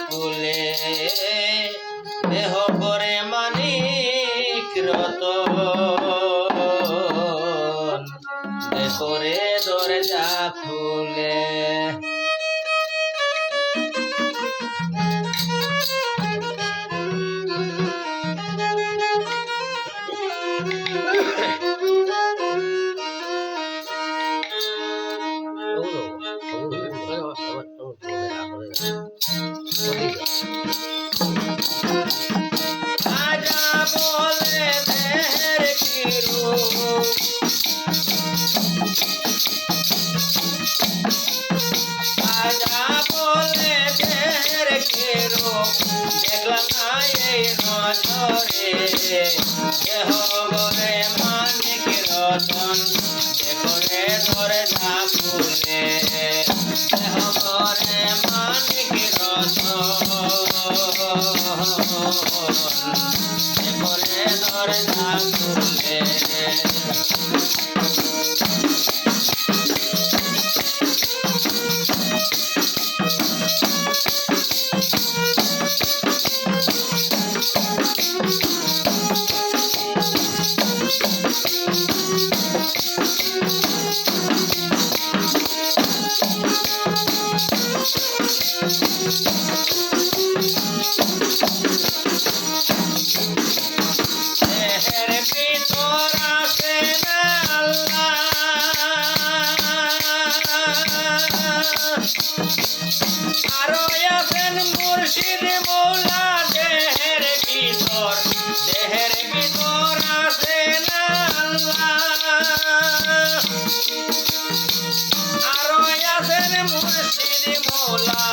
ফুলে দেহ করে মানিক রতন করে দরজা খুলে আজা বলে দেহের কি রূপ আজা বলে দেহের কি রূপ দেখলাম না এই নজরে দেহ গরে মানিক রতন দেখরে ধরে না ফুলে দেহ গরে মানিক করে ধরে না ফুলে আরো আছেন মুর্শিদ মৌলা দেহের ভিতর আছেন আরো আছেন মুর্শিদ মৌলা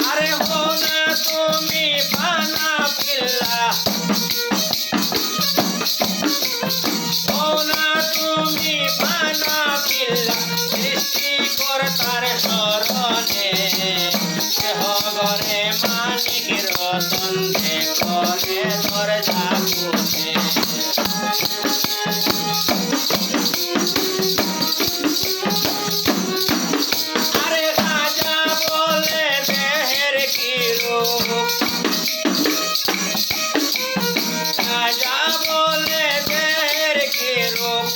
আরে হো না তুমি বানা পিল্লা হো না তুমি বানা পিল্লা সৃষ্টিকর্তার শরণে দেহ গরে মানিক রতন করে দরজা খুলে আরে রাজা বলে দেহের কি রূপ রাজা বলে দেহের কি রূপ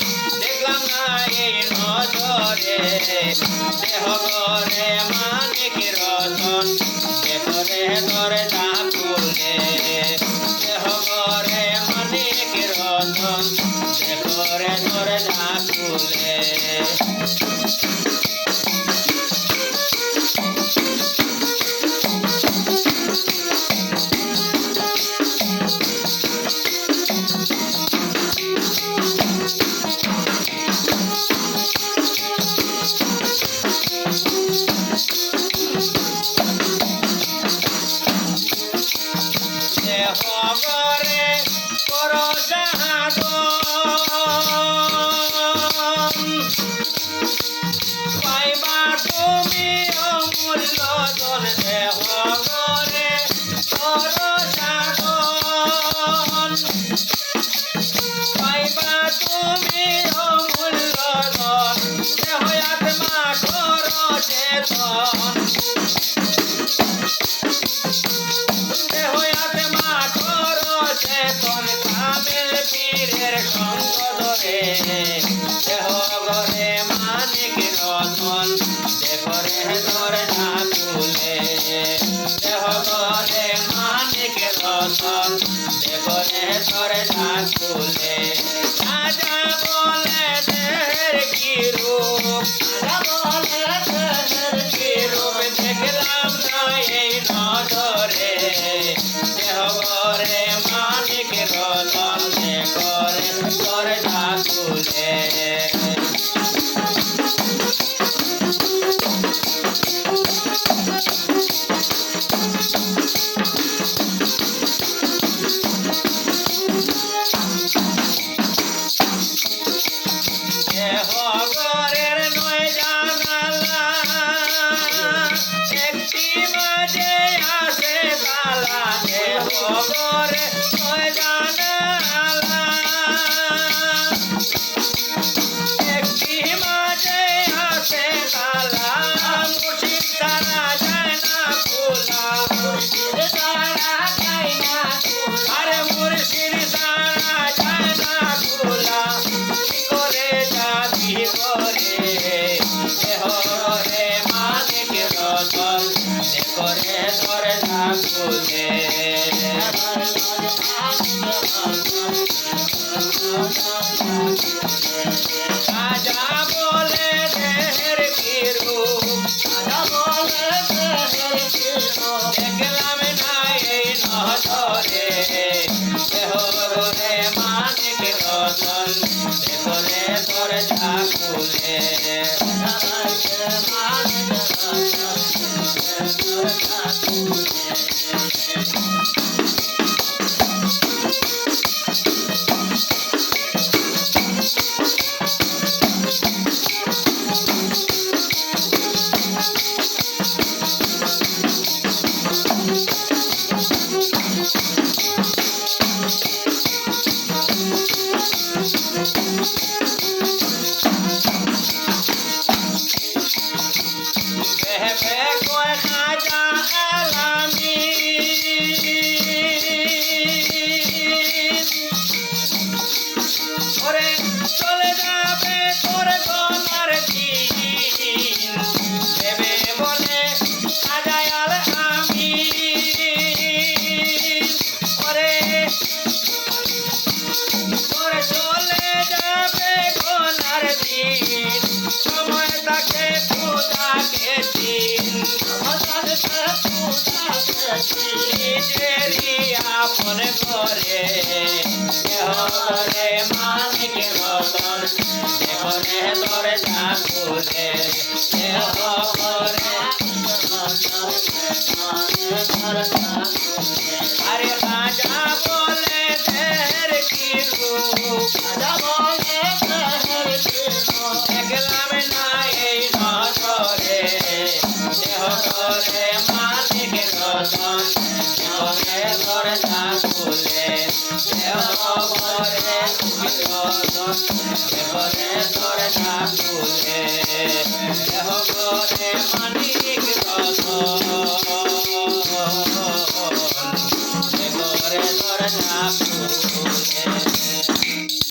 দেখলাম না এই নজরে দেহ গরে মানিক রতন দেখরে দরজা খুলে দেহ গরে মানিক রতন দেখরে দরজা খুলে গরে কর পাইবা তুমি অমূল্য ধন দেহ গরে কর পাইবা তুমি অমূল্য ধন দেহ আত্মা কর চেতন দেহ আত্মা কর চেতন কামিল পীরের সঙ্গ ধরে দেহ গরে মানিক রতন দেখরে দরজা খুলে দেহ গরে মানিক রতন দেখরে দরজা খুলে রাজা বলে দেহের কি রূপ রাজা বলে দেহের কি রূপ দেখলাম না এই নজরে দেহ গরে মানিক রতন দেখরে দরজা খুলে গরের নয় জানালা একটি মাঝে আসে তালা গরে নয় জানালা একটি মাঝে আসে তালা মুর্শিদ তারা যায় না খোলা মুর্শিদ ছাড়া যায় না খোলা আরে মুর্শিদ ছাড়া যায় না খোলা কি করে যাবি করে দেহ রে মানিক রতন করে দরজা খুলে রাজা বলে দেহের কি রূপ দেখলাম না এই নজরে দেহ রে মানিক রতন করে দরজা খুলে চলে যাবে তোর গলার দিন দেবে বলে সাজায়াল আমি ওরে তোর চলে যাবে গলার দিন সময় তাকে পূজাকে দিন নিজেরই আপন করে রে মানিক রতন ঘরে দরজা খুলে আরে রাজা বলে দেহের কি রূপ দেখলাম না এই নজরে দেহ করে মানিক রতন ঘরে দরজা খুলে দেহ করে রতন ঘরে দরজা খুলে দেহ করে মানিক রতন ঘরে দরজা